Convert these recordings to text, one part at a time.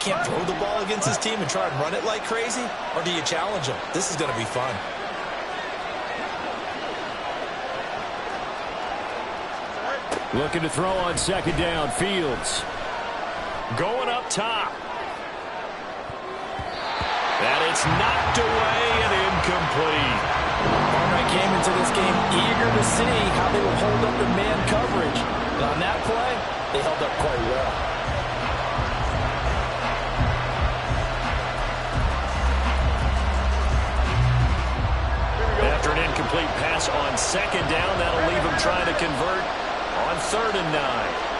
can't throw the ball against his team and try and run it like crazy? Or do you challenge him? This is going to be fun. Looking to throw on second down. Fields going up top. And it's knocked away and incomplete. Barnwright came into this game eager to see how they would hold up in man coverage. And on that play, they held up quite well. After an incomplete pass on second down, that'll leave him trying to convert on 3rd and 9.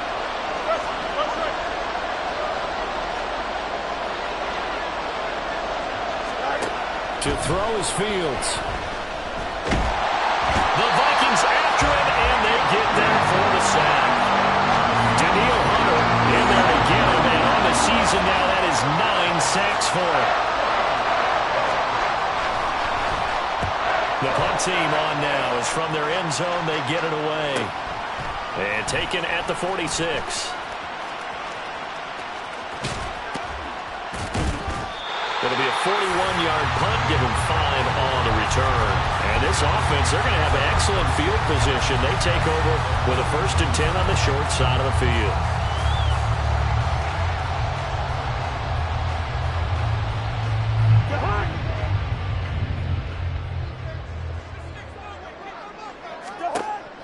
To throw is Fields. The Vikings after it, and they get there for the sack. Daniil Hunter in there to get him, and on the season now, that is 9 sacks for him. The punt team on now is from their end zone. They get it away. And taken at the 46. It'll be a 41-yard punt, given 5 on the return. And this offense, they're going to have an excellent field position. They take over with a 1st and 10 on the short side of the field.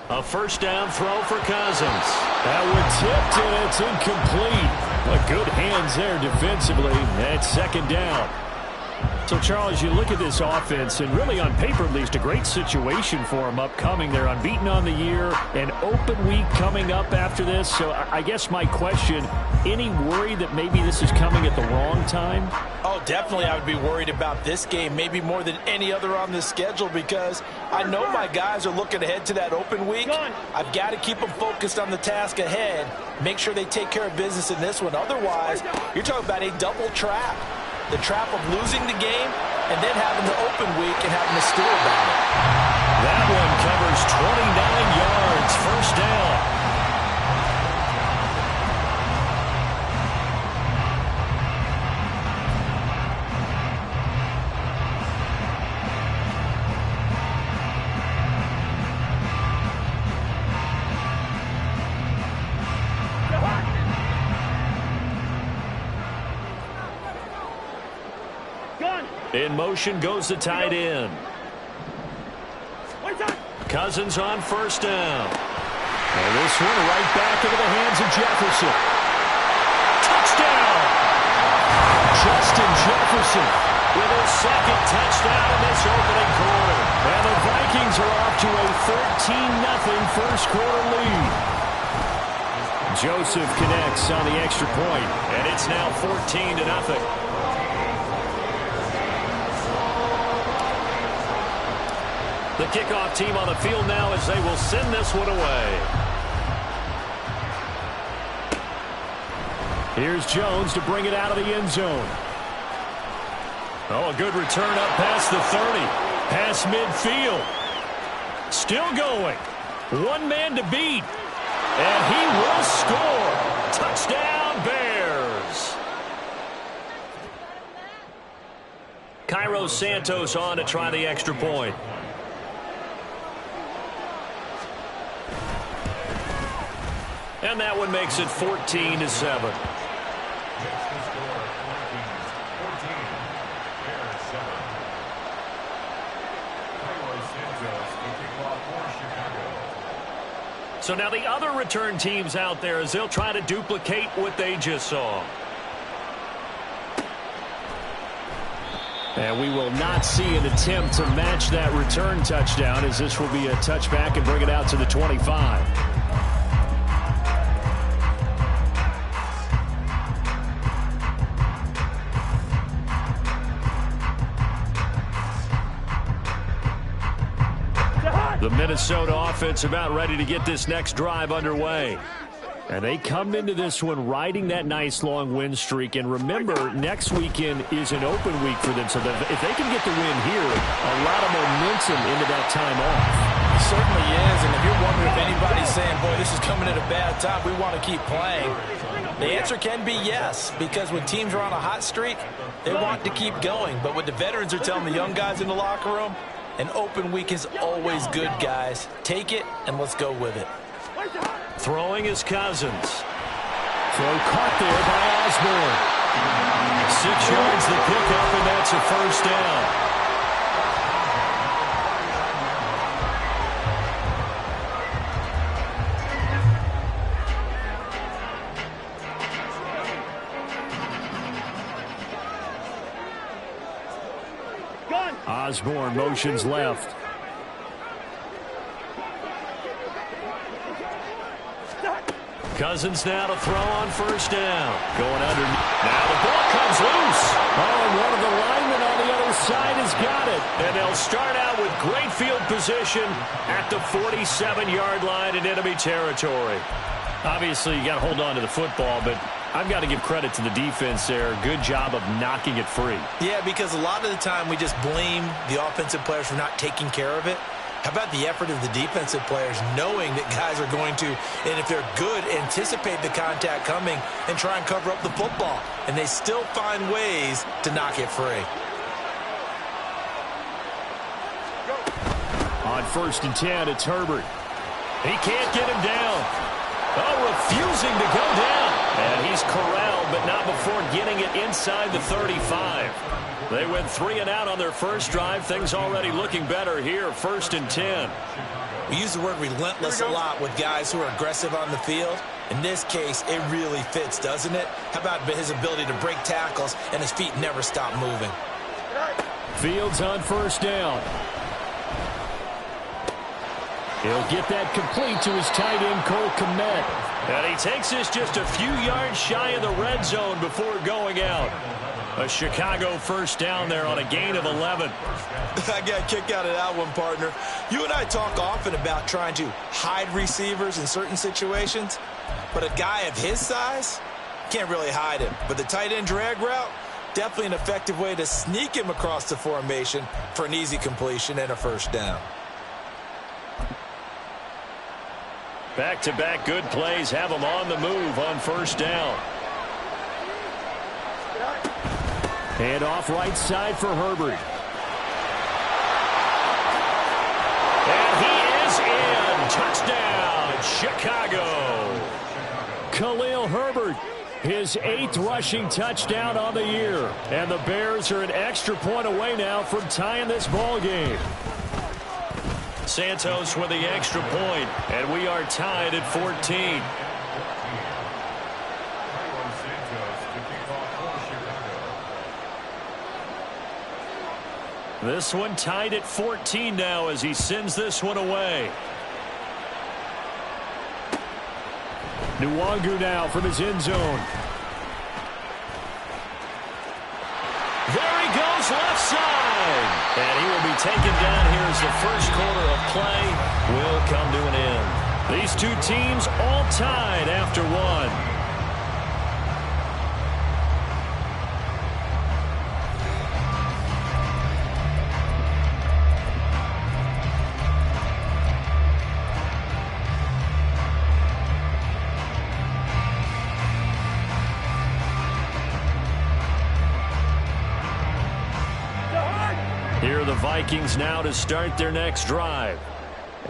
A 1st down throw for Cousins. That one tipped, and it's incomplete. But good hands there defensively. That's 2nd down. So, Charles, you look at this offense, and really on paper at least, a great situation for them upcoming. They're unbeaten on the year, an open week coming up after this. So I guess my question, any worry that maybe this is coming at the wrong time? Oh, definitely I would be worried about this game, maybe more than any other on this schedule, because I know my guys are looking ahead to that open week. I've got to keep them focused on the task ahead, make sure they take care of business in this one. Otherwise, you're talking about a double trap. The trap of losing the game and then having the open week and having to steal about it. That one covers 29 yards, 1st down. In motion goes the tight end. Cousins on 1st down. And this one right back into the hands of Jefferson. Touchdown! Justin Jefferson with his 2nd touchdown in this opening quarter. And the Vikings are off to a 13-0 first quarter lead. Joseph connects on the extra point, and it's now 14-0. The kickoff team on the field now as they will send this one away. Here's Jones to bring it out of the end zone. Oh, a good return up past the 30. Past midfield. Still going. One man to beat. And he will score. Touchdown, Bears. Cairo Santos on to try the extra point. And that one makes it 14-7. So now the other return teams out there as they'll try to duplicate what they just saw. And we will not see an attempt to match that return touchdown, as this will be a touchback and bring it out to the 25. The Minnesota offense about ready to get this next drive underway. And they come into this one riding that nice long win streak. And remember, next weekend is an open week for them. So that if they can get the win here, a lot of momentum into that time off. He certainly is, and if you're wondering if anybody's saying, boy, this is coming at a bad time, we want to keep playing, the answer can be yes, because when teams are on a hot streak, they want to keep going. But what the veterans are telling the young guys in the locker room, an open week is always good, guys. Take it, and let's go with it. Throwing is Cousins. Throw caught there by Osborne. 6 yards the pickup, and that's a first down. Osborne motions left. Cousins now to throw on first down. Going underneath. Now the ball comes loose. Oh, and one of the linemen on the other side has got it. And they'll start out with great field position at the 47-yard line in enemy territory. Obviously, you got to hold on to the football, but I've got to give credit to the defense there. Good job of knocking it free. Yeah, because a lot of the time we just blame the offensive players for not taking care of it. How about the effort of the defensive players knowing that guys are going to, and if they're good, anticipate the contact coming and try and cover up the football. And they still find ways to knock it free. On 1st and 10, it's Herbert. He can't get him down. Oh, refusing to go down. And he's corralled, but not before getting it inside the 35. They went 3 and out on their first drive. Things already looking better here. 1st and 10. We use the word relentless a lot with guys who are aggressive on the field. In this case, it really fits, doesn't it? How about his ability to break tackles and his feet never stop moving? Fields on 1st down. He'll get that complete to his tight end, Cole Kmet. And he takes this just a few yards shy of the red zone before going out. A Chicago first down there on a gain of 11. I got a kick out of that one, partner. You and I talk often about trying to hide receivers in certain situations, but a guy of his size can't really hide him. But the tight end drag route, definitely an effective way to sneak him across the formation for an easy completion and a first down. Back-to-back good plays have them on the move on 1st down. And off right side for Herbert. And he is in. Touchdown, Chicago. Khalil Herbert, his 8th rushing touchdown on the year. And the Bears are an extra point away now from tying this ball game. Santos with the extra point, and we are tied at 14. This one tied at 14 now as he sends this one away. Nwangu now from his end zone. There he goes left side. And he will be taken down here as the first quarter of play will come to an end. These two teams all tied after one. Here are the Vikings now to start their next drive.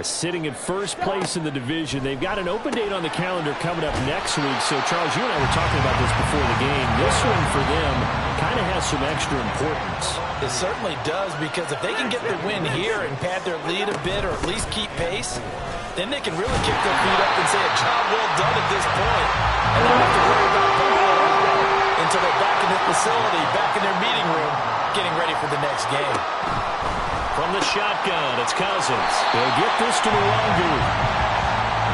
Sitting in first place in the division. They've got an open date on the calendar coming up next week. So, Charles, you and I were talking about this before the game. This one for them kind of has some extra importance. It certainly does, because if they can get the win here and pad their lead a bit or at least keep pace, then they can really kick their feet up and say a job well done at this point. And they don't have to worry about until they're back in the facility, back in their meeting room, getting ready for the next game. From the shotgun, it's Cousins. They'll get this to Nwangu.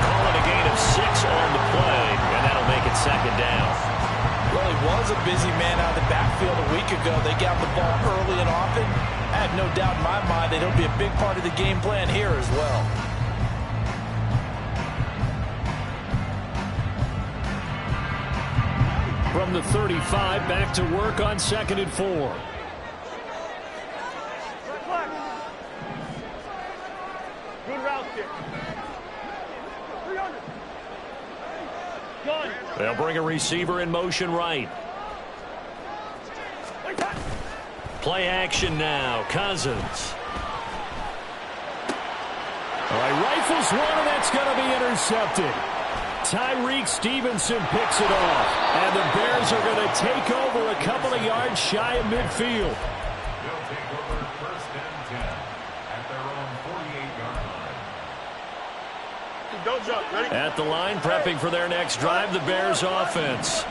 Call it a gain of 6 on the play, and that'll make it 2nd down. Well, he was a busy man out of the backfield a week ago. They got the ball early and often. I have no doubt in my mind that he'll be a big part of the game plan here as well. From the 35, back to work on 2nd and 4. Good route. They'll bring a receiver in motion right. Play action now. Cousins. All right, rifles one, and that's going to be intercepted. Tyreek Stevenson picks it off, and the Bears are going to take over a couple of yards shy of midfield. They'll take over first and 10 at their own 48-yard line. Don't jump. Ready? At the line, prepping for their next drive, the Bears offense.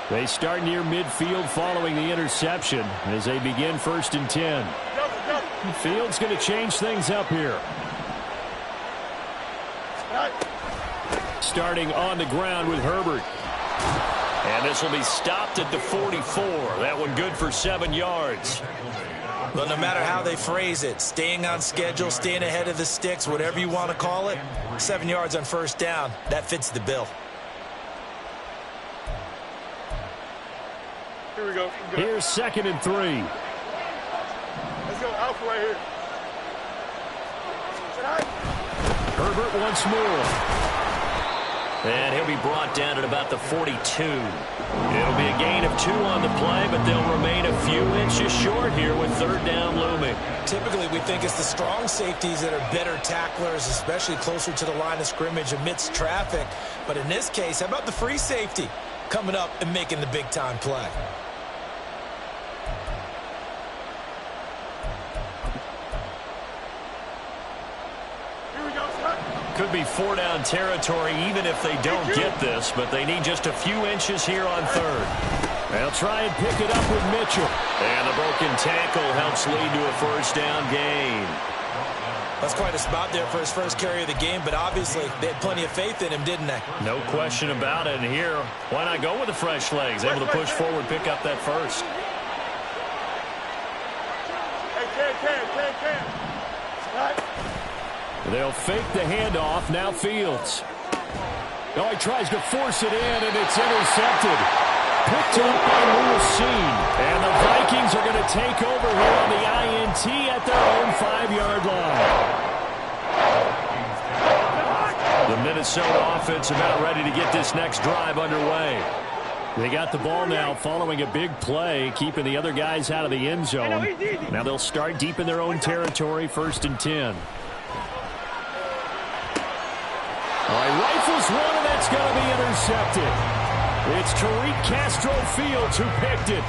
They start near midfield following the interception as they begin first and 10. The field's going to change things up here. Starting on the ground with Herbert. And this will be stopped at the 44. That one good for 7 yards. But no matter how they phrase it, staying on schedule, staying ahead of the sticks, whatever you want to call it, 7 yards on first down, that fits the bill. Here we go. Here's 2nd and 3. Let's go. Alpha right here. Herbert once more. And he'll be brought down at about the 42. It'll be a gain of 2 on the play, but they'll remain a few inches short here with 3rd down looming. Typically, we think it's the strong safeties that are better tacklers, especially closer to the line of scrimmage amidst traffic. But in this case, how about the free safety coming up and making the big-time play? Could be 4-down territory even if they don't get this, but they need just a few inches here on 3rd. They'll try and pick it up with Mitchell. And the broken tackle helps lead to a first down gain. That's quite a spot there for his first carry of the game, but obviously they had plenty of faith in him, didn't they? No question about it. And here, why not go with the fresh legs? Able to push forward, pick up that first. They'll fake the handoff. Now Fields. Oh, he tries to force it in, and it's intercepted. Picked up by Lucine. And the Vikings are going to take over here on the INT at their own 5-yard line. The Minnesota offense about ready to get this next drive underway. They got the ball now following a big play, keeping the other guys out of the end zone. Now they'll start deep in their own territory, 1st and 10. All right, rifles one, and that's going to be intercepted. It's Tariq Castro Fields who picked it.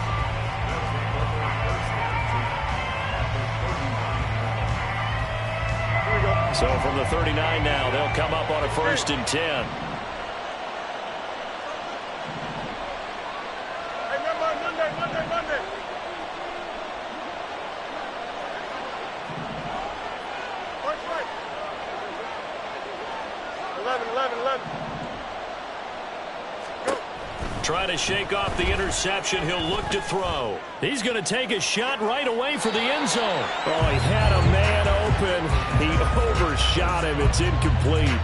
So from the 39 now, they'll come up on a 1st and 10. Monday. 11. Go. Trying to shake off the interception. He'll look to throw. He's going to take a shot right away for the end zone. Oh, he had a man open. He overshot him. It's incomplete.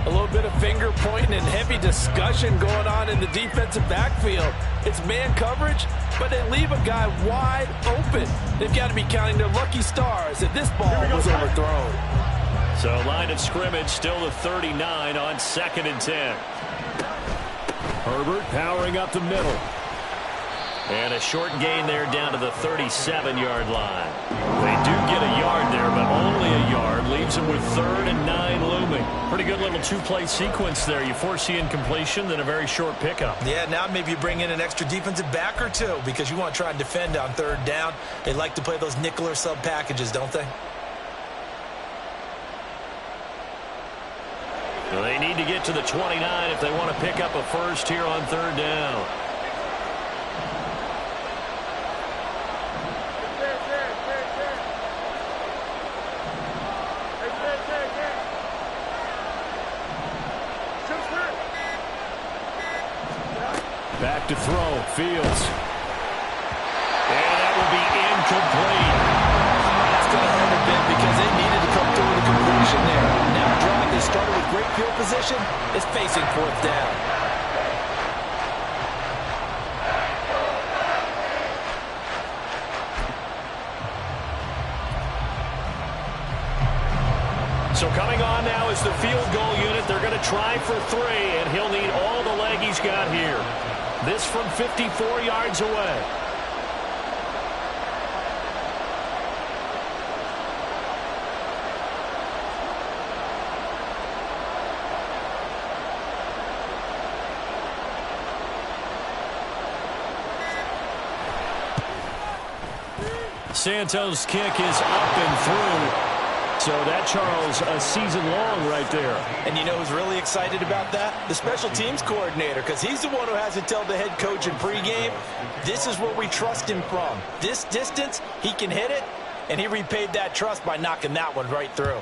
A little bit of finger pointing and heavy discussion going on in the defensive backfield. It's man coverage, but they leave a guy wide open. They've got to be counting their lucky stars that this ball was overthrown. So line of scrimmage still the 39 on 2nd and 10. Herbert powering up the middle. And a short gain there down to the 37-yard line. They do get a yard there, but only a yard. Leaves them with 3rd and 9 looming. Pretty good little 2-play sequence there. You force the incompletion, then a very short pickup. Yeah, now maybe you bring in an extra defensive back or two because you want to try and defend on 3rd down. They like to play those nickel or sub packages, don't they? So they need to get to the 29 if they want to pick up a first here on 3rd down. Back to throw. Fields. And that will be incomplete. That's going to hurt a bit because they needed to come through with a completion there. Now a drive they started with great field position is facing 4th down. So coming on now is the field goal unit. They're going to try for 3, and he'll need all the leg he's got here. This from 54 yards away. Santos' kick is up and through. So that, Charles, a season long right there. And you know who's really excited about that? The special teams coordinator, because he's the one who has to tell the head coach in pregame, this is where we trust him from. This distance, he can hit it, and he repaid that trust by knocking that one right through.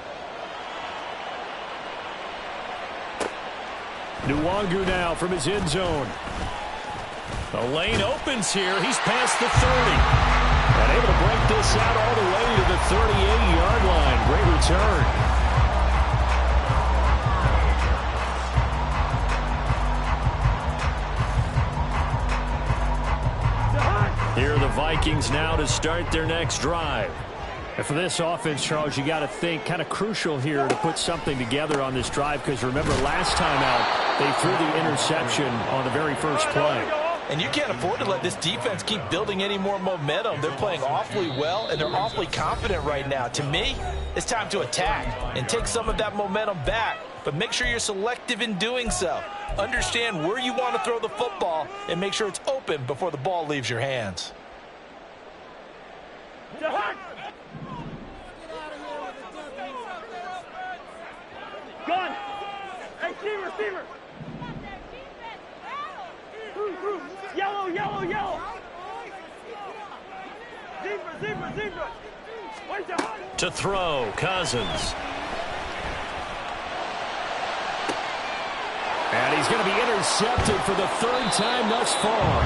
Nwangu now from his end zone. The lane opens here. He's past the 30. And able to break this out all the way to the 38-yard line. Great return. Here are the Vikings now to start their next drive. And for this offense, Charles, you got to think kind of crucial here to put something together on this drive, because remember last time out they threw the interception on the very first play. And you can't afford to let this defense keep building any more momentum. They're playing awfully well, and they're awfully confident right now. To me, it's time to attack and take some of that momentum back, but make sure you're selective in doing so. Understand where you want to throw the football and make sure it's open before the ball leaves your hands. Gun! Hey, receiver! Yellow, yellow, yellow! Zebra! Where's your heart? To throw, Cousins. And he's going to be intercepted for the 3rd time thus far.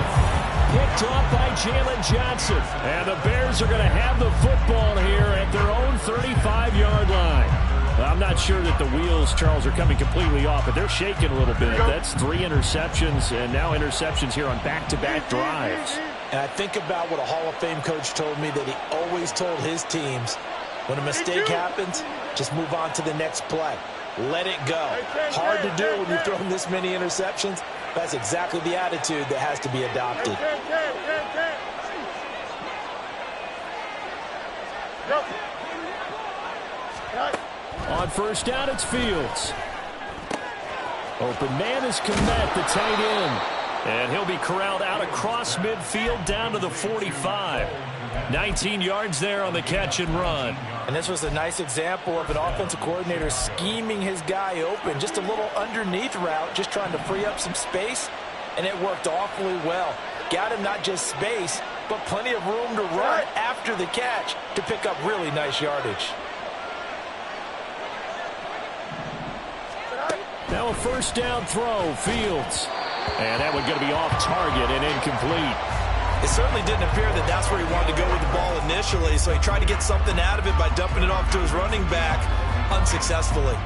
Picked off by Jalen Johnson. And the Bears are going to have the football here at their own 35-yard line. I'm not sure that the wheels, Charles, are coming completely off, but they're shaking a little bit. That's 3 interceptions, and now interceptions here on back-to-back drives. And I think about what a Hall of Fame coach told me, that he always told his teams, when a mistake happens, just move on to the next play. Let it go. Hard to do when you've thrown this many interceptions. That's exactly the attitude that has to be adopted. On first down, it's Fields. Open man is Kmet, the tight end. And he'll be corralled out across midfield down to the 45. 19 yards there on the catch and run. And this was a nice example of an offensive coordinator scheming his guy open. Just a little underneath route, just trying to free up some space. And it worked awfully well. Got him not just space, but plenty of room to run after the catch to pick up really nice yardage. Now a first down throw, Fields. And that one going to be off target and incomplete. It certainly didn't appear that that's where he wanted to go with the ball initially, so he tried to get something out of it by dumping it off to his running back unsuccessfully.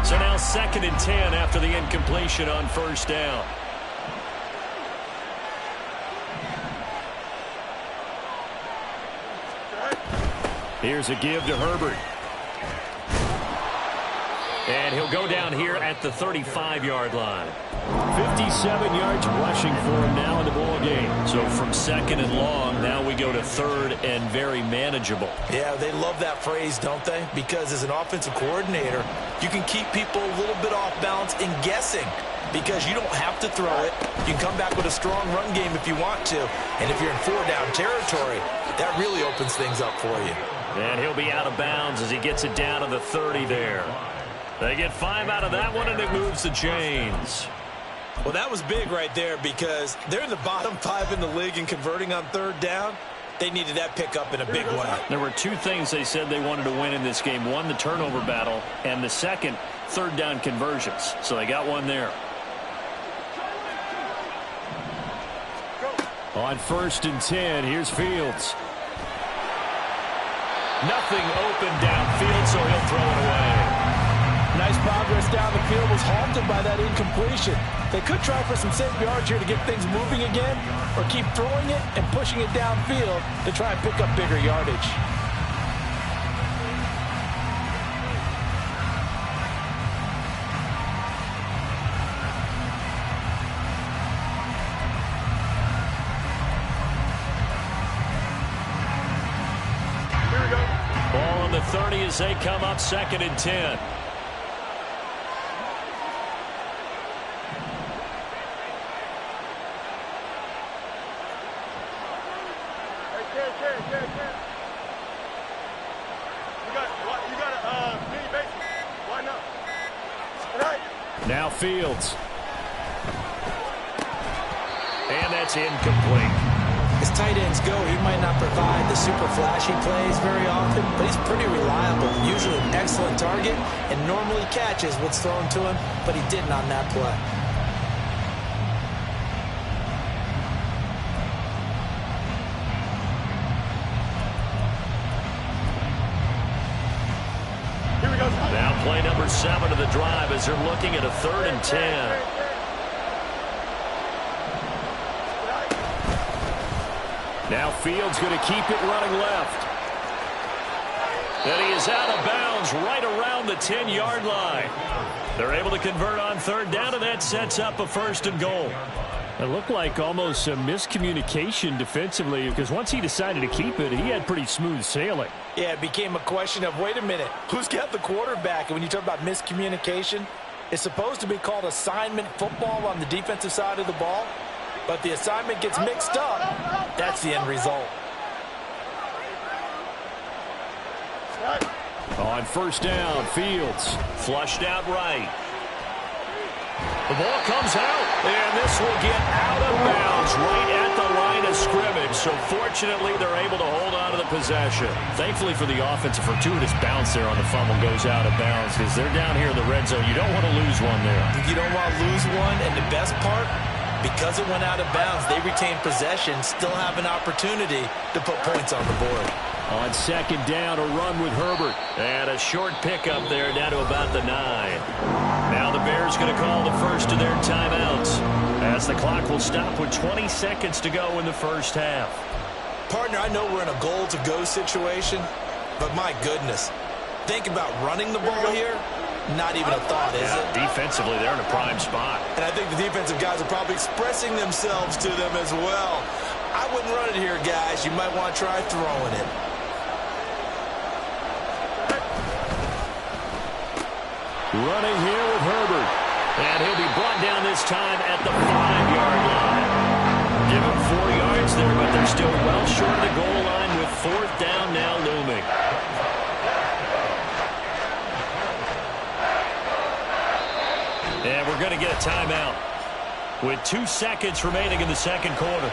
So now 2nd and 10 after the incompletion on first down. Here's a give to Herbert. And he'll go down here at the 35-yard line. 57 yards rushing for him now in the ball game. So from 2nd and long, now we go to 3rd and very manageable. Yeah, they love that phrase, don't they? Because as an offensive coordinator, you can keep people a little bit off balance in guessing, because you don't have to throw it. You can come back with a strong run game if you want to. And if you're in 4-down territory, that really opens things up for you. And he'll be out of bounds as he gets it down to the 30 there. They get 5 out of that one, and it moves the chains. Well, that was big right there, because they're in the bottom 5 in the league in converting on 3rd down. They needed that pickup in a big way. There were 2 things they said they wanted to win in this game. One, the turnover battle, and the second, 3rd down conversions. So they got one there. On 1st and 10, here's Fields. Nothing open downfield, so he'll throw it away. Nice progress down the field, was halted by that incompletion. They could try for some safe yards here to get things moving again, or keep throwing it and pushing it downfield to try and pick up bigger yardage. the 30 as they come up 2nd and 10. Now Fields. And that's incomplete. As tight ends go, he might not provide the super flashy plays very often, but he's pretty reliable, usually an excellent target, and normally catches what's thrown to him, but he didn't on that play. Now play number 7 of the drive as they're looking at a 3rd and 10. Now Fields going to keep it running left. And he is out of bounds right around the 10-yard line. They're able to convert on 3rd down, and that sets up a 1st and goal. It looked like almost a miscommunication defensively because once he decided to keep it, he had pretty smooth sailing. Yeah, it became a question of, wait a minute, who's got the quarterback? And when you talk about miscommunication, it's supposed to be called assignment football on the defensive side of the ball, but the assignment gets mixed up. That's the end result. On 1st down, Fields. Flushed out right. The ball comes out, and this will get out of bounds right at the line of scrimmage. So fortunately, they're able to hold on to the possession. Thankfully for the offense, a fortuitous bounce there on the fumble goes out of bounds because they're down here in the red zone. You don't want to lose one there. You don't want to lose one, and the best part, because it went out of bounds, they retain possession, still have an opportunity to put points on the board. On 2nd down, a run with Herbert. And a short pickup there down to about the 9. Now the Bears going to call the first of their timeouts as the clock will stop with 20 seconds to go in the 1st half. Partner, I know we're in a goal-to-go situation, but my goodness, think about running the ball here. Not even a thought, is it? Defensively, they're in a prime spot. And I think the defensive guys are probably expressing themselves to them as well. I wouldn't run it here, guys. You might want to try throwing it. Running here with Herbert. And he'll be brought down this time at the 5-yard line. Give him 4 yards there, but they're still well short of the goal line with 4th down now looming. And we're going to get a timeout with 2 seconds remaining in the 2nd quarter.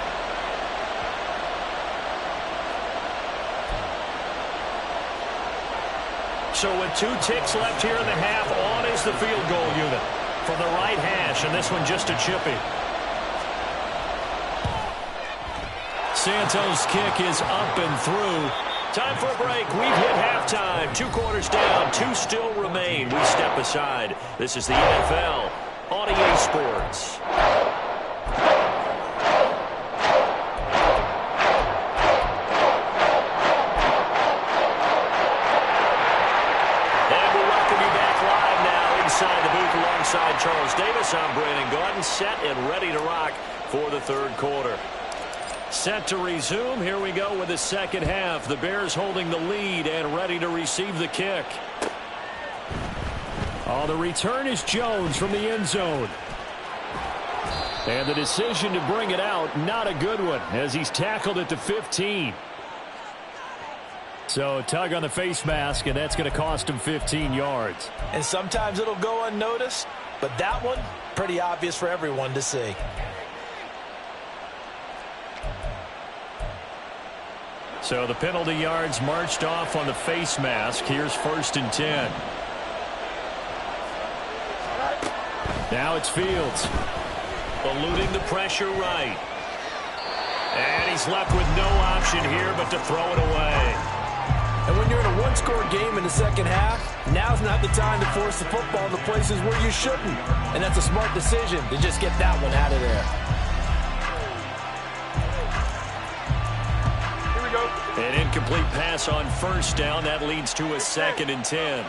So with 2 ticks left here in the half, on is the field goal unit from the right hash, and this one just a chippy. Santos' kick is up and through. Time for a break. We've hit halftime. 2 quarters down. 2 still remain. We step aside. This is the NFL on EA Sports. And we'll welcome you back live now inside the booth alongside Charles Davis. I'm Brandon Gaudin, set and ready to rock for the 3rd quarter. Set to resume. Here we go with the 2nd half. The Bears holding the lead and ready to receive the kick. Oh, the return is Jones from the end zone. And the decision to bring it out, not a good one, as he's tackled at the 15. So a tug on the face mask, and that's going to cost him 15 yards. And sometimes it'll go unnoticed, but that one, pretty obvious for everyone to see. So the penalty yards marched off on the face mask. Here's 1st and 10. Now it's Fields. Eluding the pressure right. And he's left with no option here but to throw it away. And when you're in a 1-score game in the 2nd half, now's not the time to force the football in the places where you shouldn't. And that's a smart decision to just get that one out of there. An incomplete pass on 1st down. That leads to a 2nd and 10.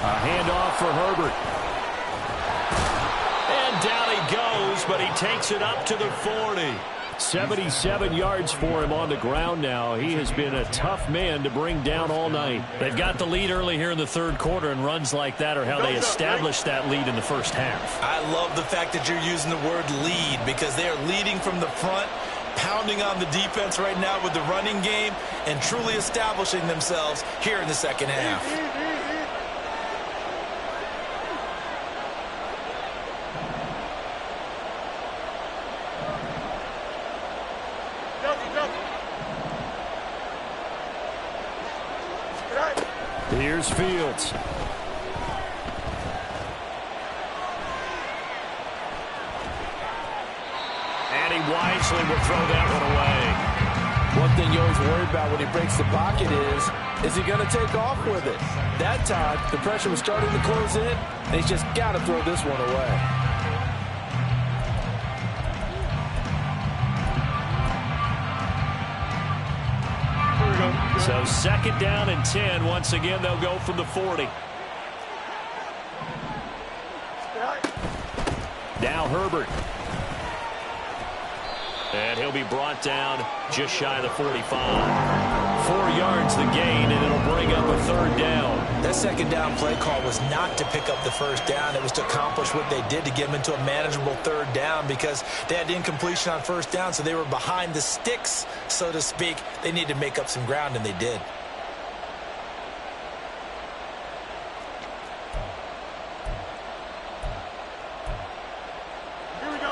A handoff for Herbert. And down he goes, but he takes it up to the 40. 77 yards for him on the ground now. He has been a tough man to bring down all night. They've got the lead early here in the third quarter, and runs like that are how they established that lead in the first half. I love the fact that you're using the word lead, because they are leading from the front, pounding on the defense right now with the running game, and truly establishing themselves here in the second half. Here's Fields. And he wisely will throw that one away. One thing you always worry about when he breaks the pocket is he going to take off with it? That time, the pressure was starting to close in, and he's just got to throw this one away. So second down and 10. Once again, they'll go from the 40. Now Herbert. And he'll be brought down just shy of the 45. 4 yards the gain, and it'll bring up a third down. That second down play call was not to pick up the first down. It was to accomplish what they did, to get them into a manageable third down, because they had incompletion on first down, so they were behind the sticks, so to speak. They needed to make up some ground, and they did.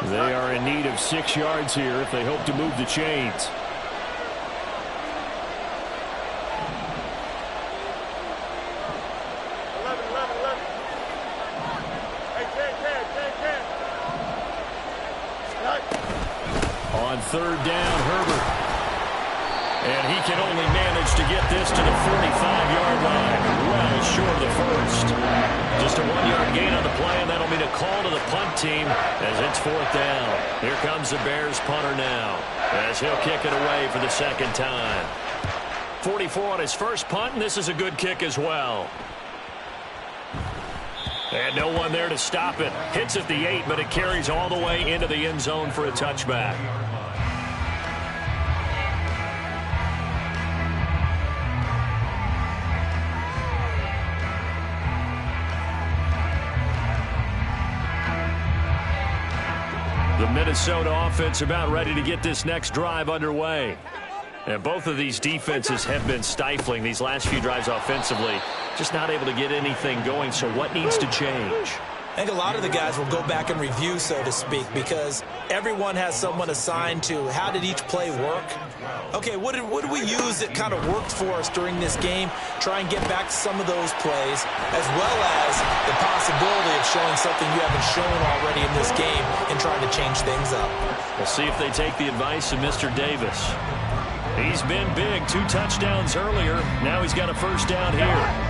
They are in need of 6 yards here if they hope to move the chains. On third down, Herbert. And he can only manage to get this to the 45-yard line. Well short of the first. Just a 1-yard gain on the play, and that'll mean a call to the punt team as it's fourth down. Here comes the Bears punter now, as he'll kick it away for the second time. 44 on his first punt, and this is a good kick as well. And no one there to stop it. Hits at the 8, but it carries all the way into the end zone for a touchback. The Minnesota offense about ready to get this next drive underway. And both of these defenses have been stifling these last few drives offensively. Just not able to get anything going, so what needs to change? I think a lot of the guys will go back and review, so to speak, because everyone has someone assigned to how did each play work. Okay, what did we use that kind of worked for us during this game? Try and get back to some of those plays, as well as the possibility of showing something you haven't shown already in this game and trying to change things up. We'll see if they take the advice of Mr. Davis. He's been big, 2 touchdowns earlier. Now he's got a first down here.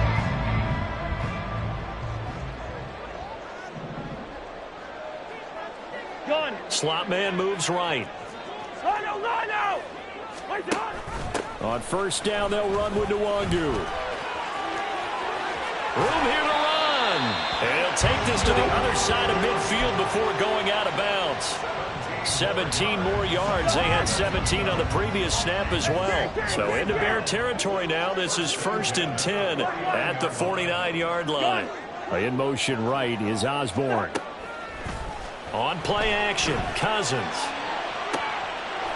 Slot man moves right. On first down, they'll run with Nwangu. Room here to run. And he'll take this to the other side of midfield before going out of bounds. 17 more yards. They had 17 on the previous snap as well. So into Bear territory now. This is 1st and 10 at the 49-yard line. In motion right is Osborne. On play action, Cousins.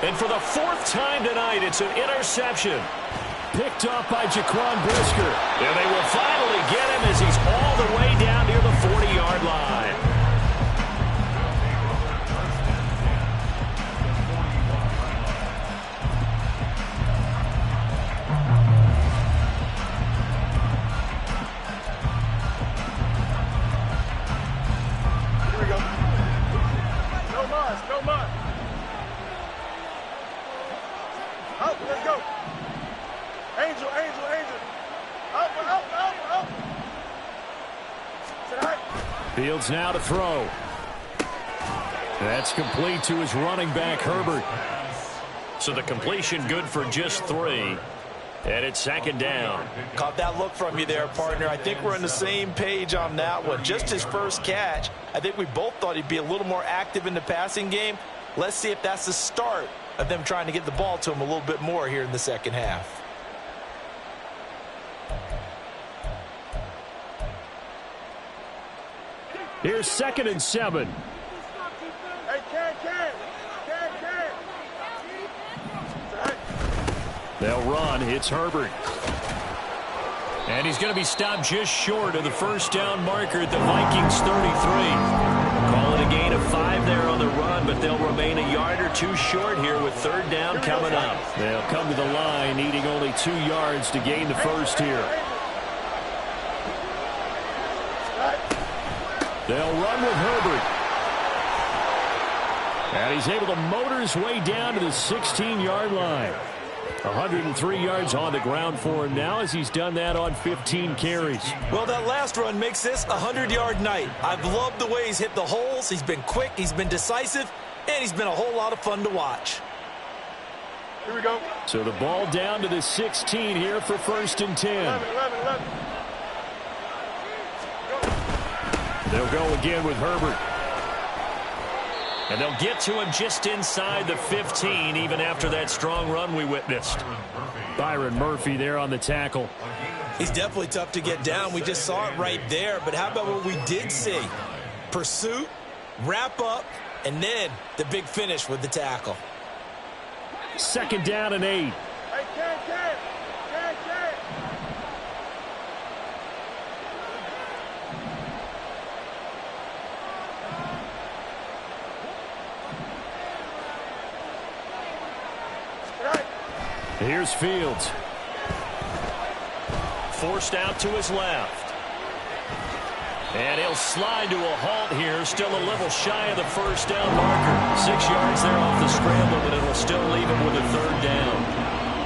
And for the 4th time tonight, it's an interception. Picked off by Jaquan Brisker. And they will finally get him as he's all the way down near the 40-yard line. Fields now to throw. That's complete to his running back, Herbert. So the completion good for just 3. And it's second down. Caught that look from you there, partner. I think we're on the same page on that one. Just his first catch. I think we both thought he'd be a little more active in the passing game. Let's see if that's the start of them trying to get the ball to him a little bit more here in the second half. Here's 2nd and 7. Hey, Ken. They'll run. It's Herbert. And he's going to be stopped just short of the first down marker at the Vikings 33. Call it a gain of 5 there on the run, but they'll remain a yard or two short here with 3rd down coming up. They'll come to the line needing only 2 yards to gain the first here. They'll run with Herbert. And he's able to motor his way down to the 16-yard line. 103 yards on the ground for him now as he's done that on 15 carries. Well, that last run makes this a 100-yard night. I've loved the way he's hit the holes. He's been quick, he's been decisive, and he's been a whole lot of fun to watch. Here we go. So the ball down to the 16 here for 1st and 10. 11. They'll go again with Herbert. And they'll get to him just inside the 15, even after that strong run we witnessed. Byron Murphy there on the tackle. He's definitely tough to get down. We just saw it right there. But how about what we did see? Pursuit, wrap up, and then the big finish with the tackle. 2nd down and 8. Hey, Ken. Here's Fields. Forced out to his left. And he'll slide to a halt here, still a little shy of the first down marker. 6 yards there off the scramble, but it'll still leave him with a 3rd down.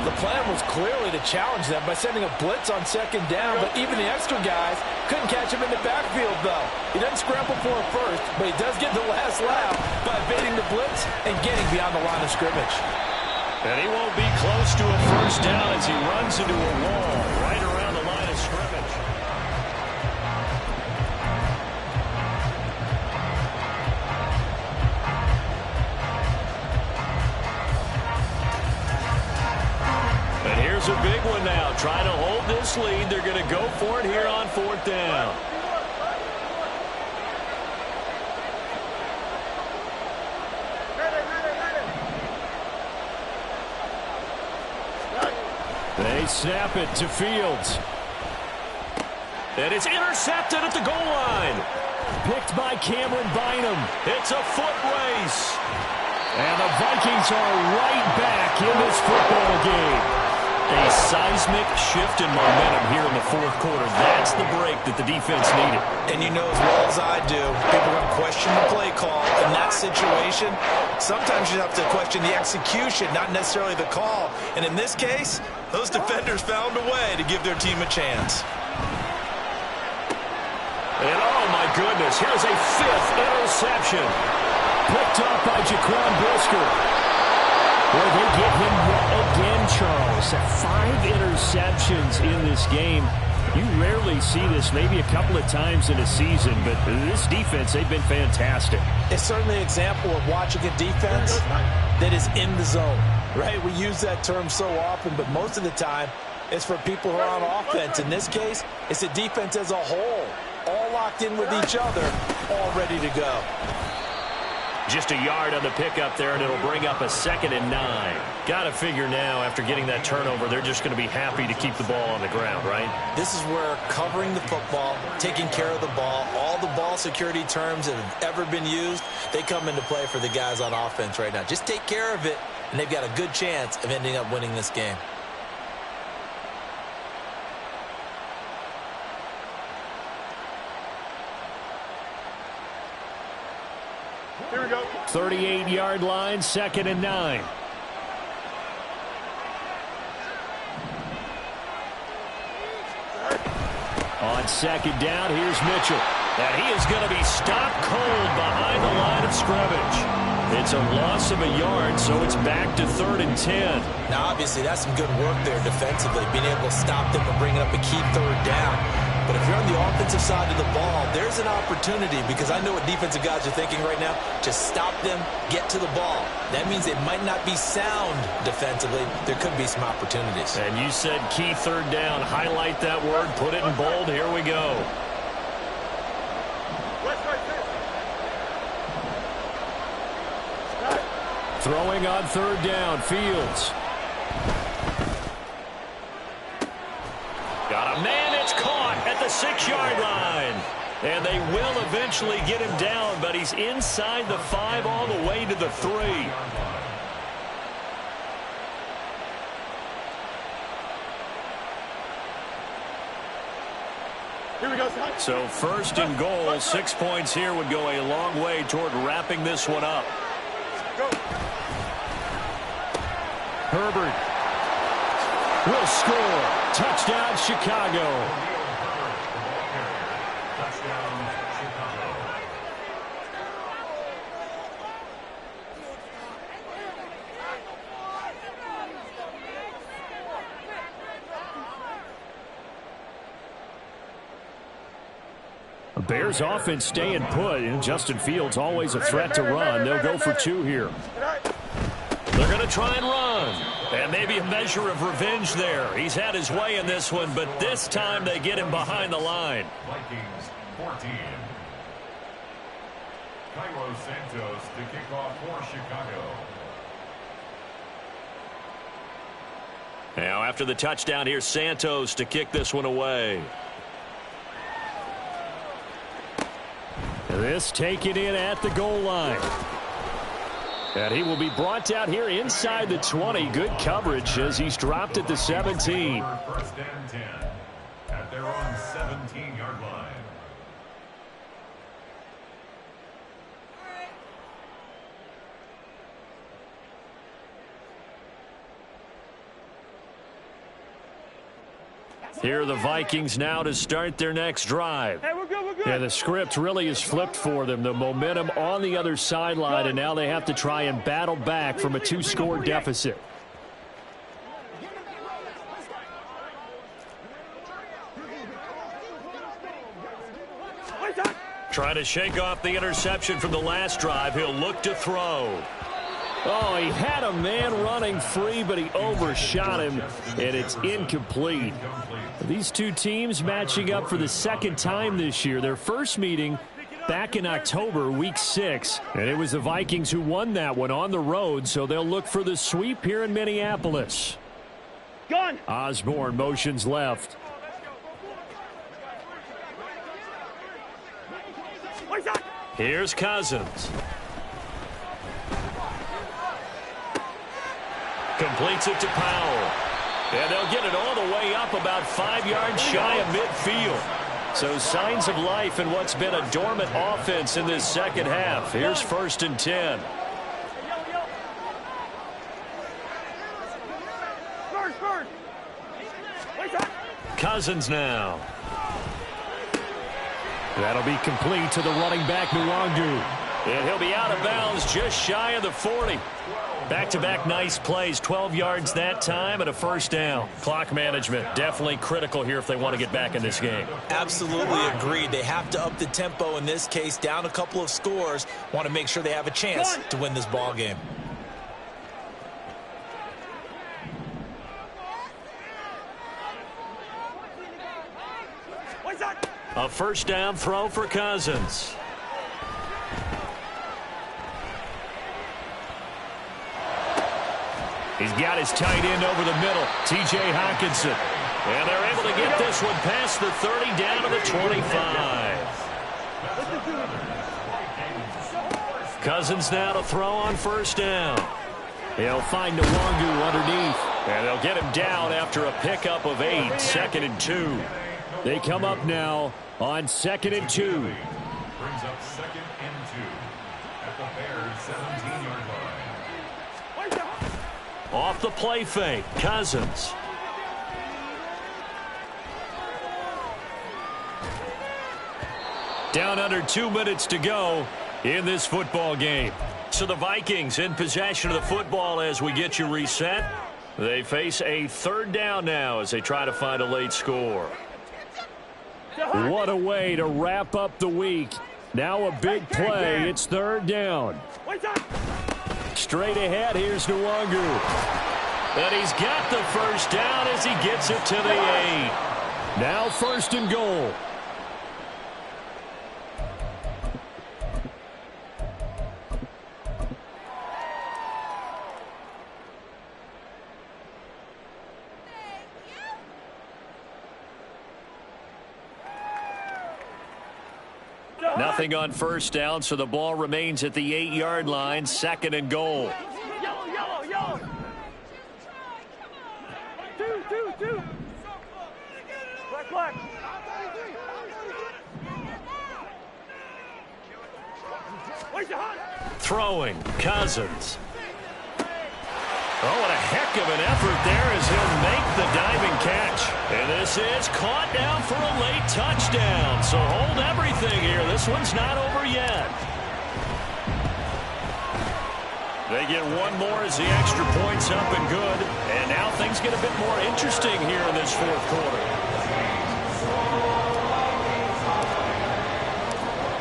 The plan was clearly to challenge them by sending a blitz on 2nd down, but even the extra guys couldn't catch him in the backfield, though. He doesn't scramble for it first, but he does get the last laugh by evading the blitz and getting beyond the line of scrimmage. And he won't be close to a first down as he runs into a wall right around the line of scrimmage. And here's a big one now. Trying to hold this lead. They're going to go for it here on 4th down. They snap it to Fields. And it's intercepted at the goal line. Picked by Cameron Bynum. It's a foot race. And the Vikings are right back in this football game. A seismic shift in momentum here in the 4th quarter. That's the break that the defense needed. And you know as well as I do, people are going to question the play call. In that situation, sometimes you have to question the execution, not necessarily the call. And in this case, those defenders found a way to give their team a chance. And oh my goodness, here's a 5th interception. Picked up by Jaquan Brisker. Boy, they get him yet again, Charles. 5 interceptions in this game. You rarely see this, maybe a couple of times in a season, but this defense, they've been fantastic. It's certainly an example of watching a defense that is in the zone, right? We use that term so often, but most of the time, it's for people who are on offense. In this case, it's a defense as a whole, all locked in with each other, all ready to go. Just a yard on the pickup there, and it'll bring up a 2nd and 9. Got to figure now, after getting that turnover, they're just going to be happy to keep the ball on the ground, right? This is where covering the football, taking care of the ball, all the ball security terms that have ever been used, they come into play for the guys on offense right now. Just take care of it, and they've got a good chance of ending up winning this game. Here we go. 38-yard line, 2nd and 9. On 2nd down, here's Mitchell. And he is going to be stopped cold behind the line of scrimmage. It's a loss of a yard, so it's back to 3rd and 10. Now, obviously, that's some good work there defensively, being able to stop them from bringing up a key 3rd down. But if you're on the offensive side of the ball, there's an opportunity, because I know what defensive guys are thinking right now. Just stop them, get to the ball. That means it might not be sound defensively. There could be some opportunities. And you said key third down. Highlight that word, put it in bold. Here we go. Throwing on third down, Fields. Got a man, it's caught at the 6-yard line. And they will eventually get him down, but he's inside the 5 all the way to the 3. Here we go. So first and goal, 6 points here would go a long way toward wrapping this one up. Go. Herbert will score. Touchdown, Chicago. Touchdown, Chicago. The Bears offense staying put, and Justin Fields always a threat to run. They'll go for 2 here. They're going to try and run. And maybe a measure of revenge there. He's had his way in this one, but this time they get him behind the line. Vikings 14. Cairo Santos to kick off for Chicago. Now after the touchdown, here's Santos to kick this one away. This taken in at the goal line. And he will be brought down here inside the 20. Good coverage as he's dropped at the 17. First and 10 at their own 17-yard line. Here are the Vikings now to start their next drive. Hey, we're good, we're good. Yeah, the script really is flipped for them. The momentum on the other sideline, and now they have to try and battle back from a 2-score deficit. Trying to shake off the interception from the last drive. He'll look to throw. Oh, he had a man running free, but he overshot him, and it's incomplete. These two teams matching up for the second time this year. Their first meeting back in October, week 6, and it was the Vikings who won that one on the road, so they'll look for the sweep here in Minneapolis. Gone. Osborne motions left. Here's Cousins. Completes it to Powell. And they'll get it all the way up about 5 yards shy of midfield. So signs of life in what's been a dormant offense in this second half. Here's first and 10. Cousins now. That'll be complete to the running back, Nwangu. And he'll be out of bounds just shy of the 40. Back-to-back nice plays, 12 yards that time and a first down. Clock management, definitely critical here if they want to get back in this game. Absolutely agreed. They have to up the tempo in this case, down a couple of scores. Want to make sure they have a chance to win this ball game. A first down throw for Cousins. He's got his tight end over the middle, T.J. Hockenson. And they're able to get this one past the 30 down to the 25. Cousins now to throw on first down. He'll find Nwangu underneath. And they'll get him down after a pickup of 8, 2nd and 2. They come up now on 2nd and 2. Brings up 2nd and 2 at the Bears' 17-yard line. Off the play fake, Cousins. Down under 2 minutes to go in this football game. So the Vikings in possession of the football as we get you reset. They face a third down now as they try to find a late score. What a way to wrap up the week. Now a big play. It's third down. Straight ahead, here's Nwangu. And he's got the first down as he gets it to the 8. Now first and goal. Nothing on first down, so the ball remains at the 8-yard line. Second and goal. Yellow. Two. Black. Throwing, Cousins. Oh, what a heck of an effort there as he'll make the diving catch. And this is caught down for a late touchdown. So hold everything here. This one's not over yet. They get one more as the extra point's up and good. And now things get a bit more interesting here in this fourth quarter.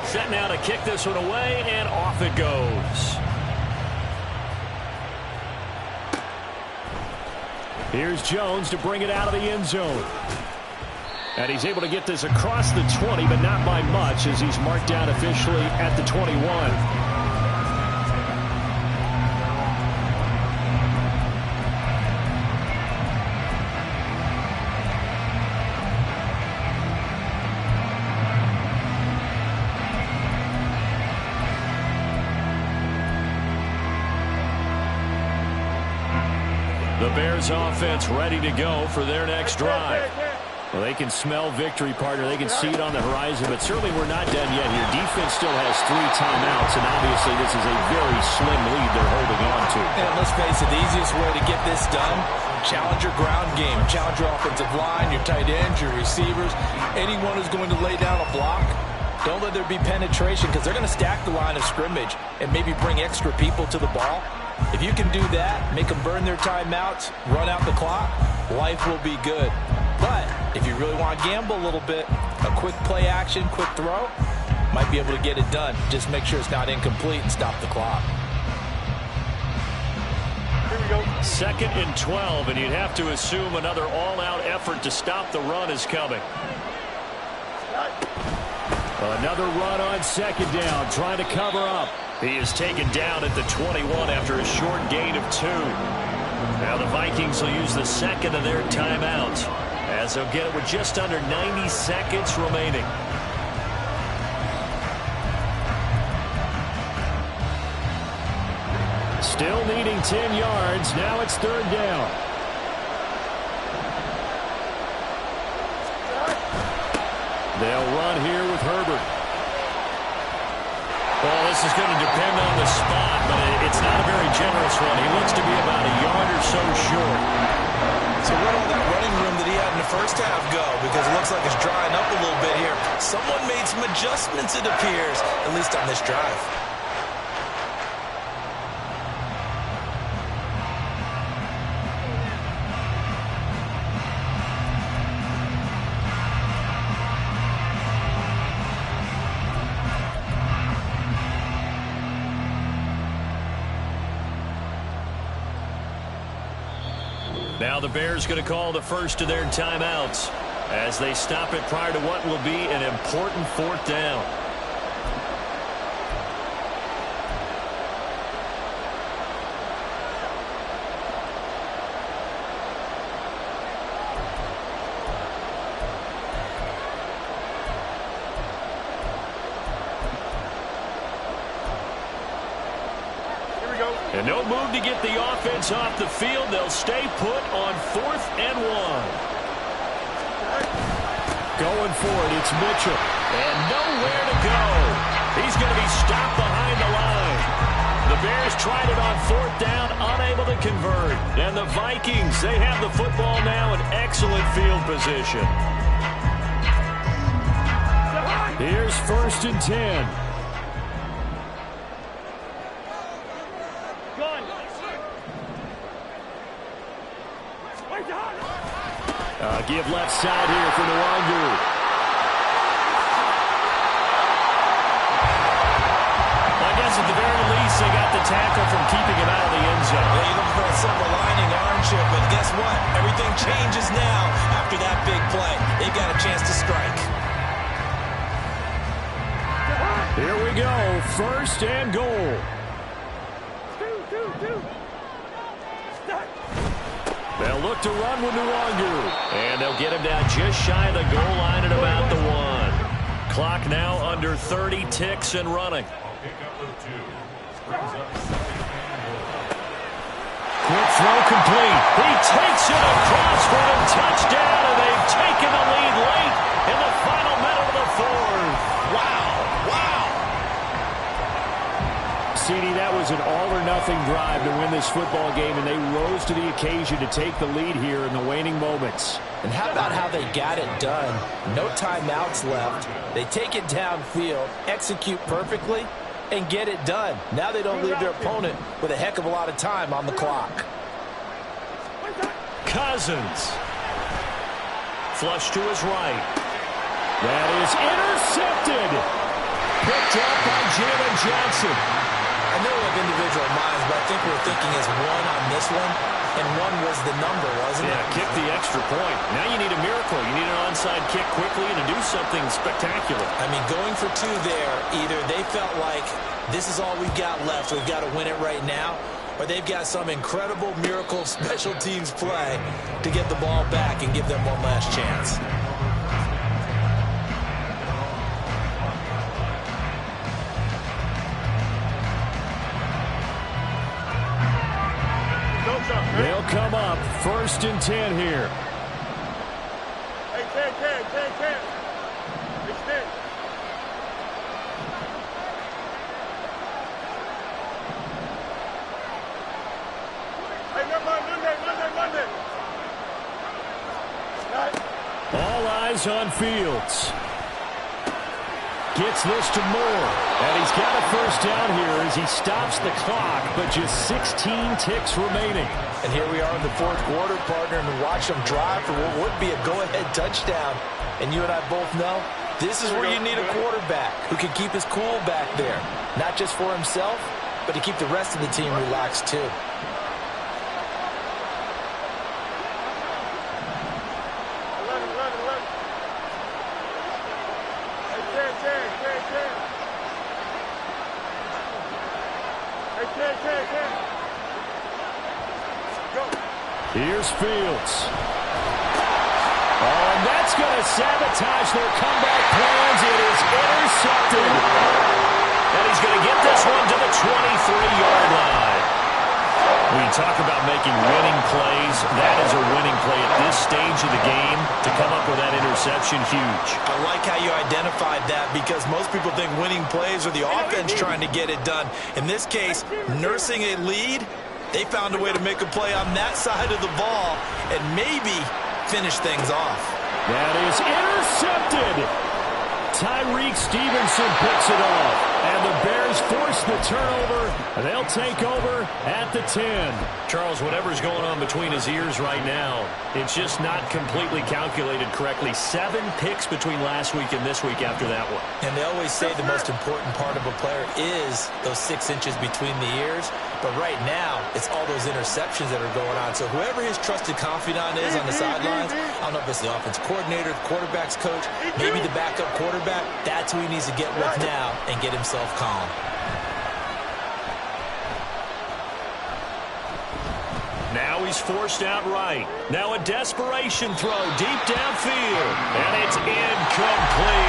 Set now to kick this one away, and off it goes. Here's Jones to bring it out of the end zone. And he's able to get this across the 20, but not by much as he's marked down officially at the 21. The Bears offense ready to go for their next drive. Well, they can smell victory, partner. They can see it on the horizon, but certainly we're not done yet here. Defense still has 3 timeouts, and obviously this is a very slim lead they're holding on to. And let's face it, the easiest way to get this done, challenge your ground game. Challenge your offensive line, your tight ends, your receivers, anyone who's going to lay down a block. Don't let there be penetration because they're going to stack the line of scrimmage and maybe bring extra people to the ball. If you can do that, make them burn their timeouts, run out the clock, life will be good. But if you really want to gamble a little bit, a quick play action, quick throw, might be able to get it done. Just make sure it's not incomplete and stop the clock. Here we go. 2nd and 12, and you'd have to assume another all-out effort to stop the run is coming. Another run on second down, trying to cover up. He is taken down at the 21 after a short gain of 2. Now the Vikings will use the second of their timeouts as they'll get it with just under 90 seconds remaining. Still needing 10 yards. Now it's third down. They'll run here with Herbert. Well, this is going to depend on the spot, but it's not a very generous one. He looks to be about a yard or so short. So where did all that running room that he had in the first half go? Because it looks like it's drying up a little bit here. Someone made some adjustments, it appears, at least on this drive. Now the Bears going to call the first of their timeouts as they stop it prior to what will be an important 4th down. And no move to get the offense off the field. They'll stay put on 4th and 1. Going for it, it's Mitchell. And nowhere to go. He's going to be stopped behind the line. The Bears tried it on 4th down, unable to convert. And the Vikings, they have the football now in excellent field position. Here's 1st and 10. Wait, Give left side here for Nwangu. because at the very least, they got the tackle from keeping him out of the end zone. Yeah, you look for a silver lining, aren't you? But guess what? Everything changes now after that big play. They've got a chance to strike. Here we go. First and goal. They'll look to run with Nwangu. And they'll get him down just shy of the goal line at about the 1. Clock now under 30 ticks and running. Quick throw complete. He takes it across for a touchdown, and they've taken the lead late in the final minute of the 4th. Wow. CD, that was an all-or-nothing drive to win this football game, and they rose to the occasion to take the lead here in the waning moments. And how about how they got it done? No timeouts left. They take it downfield, execute perfectly, and get it done. Now they don't leave their opponent with a heck of a lot of time on the clock. Cousins. Flush to his right. That is intercepted. Picked up by Jalen Johnson. I know we have individual minds, but I think we're thinking as one on this one, and one was the number, wasn't it? Yeah, kick the extra point. Now you need a miracle. You need an onside kick quickly and to do something spectacular. I mean, going for 2 there, either they felt like this is all we've got left, we've got to win it right now, or they've got some incredible miracle special teams play to get the ball back and give them one last chance. They'll come up first and 10 here. Hey, 10. It's 10. Hey, Monday. All eyes on Fields. Gets this to Moore. And he's got a first down here as he stops the clock, but just 16 ticks remaining. And here we are in the 4th quarter, partner, and watch them drive for what would be a go-ahead touchdown. And you and I both know this is where you need a quarterback who can keep his cool back there. Not just for himself, but to keep the rest of the team relaxed too. Here's Fields. Oh, and that's going to sabotage their comeback plans. It is intercepted. And he's going to get this one to the 23-yard line. When you talk about making winning plays, that is a winning play at this stage of the game. To come up with that interception, huge. I like how you identified that because most people think winning plays are the offense trying to get it done. In this case, nursing a lead, they found a way to make a play on that side of the ball and maybe finish things off. That is intercepted. Tyreek Stevenson picks it off. And the Bears force the turnover, and they'll take over at the 10. Charles, whatever's going on between his ears right now, it's just not completely calculated correctly. 7 picks between last week and this week after that one. And they always say the most important part of a player is those 6 inches between the ears. But right now, it's all those interceptions that are going on. So whoever his trusted confidant is on the sidelines, I don't know if it's the offense coordinator, the quarterback's coach, maybe the backup quarterback, that's who he needs to get with now and get himself calm. Now he's forced out right. Now a desperation throw deep downfield. And it's incomplete.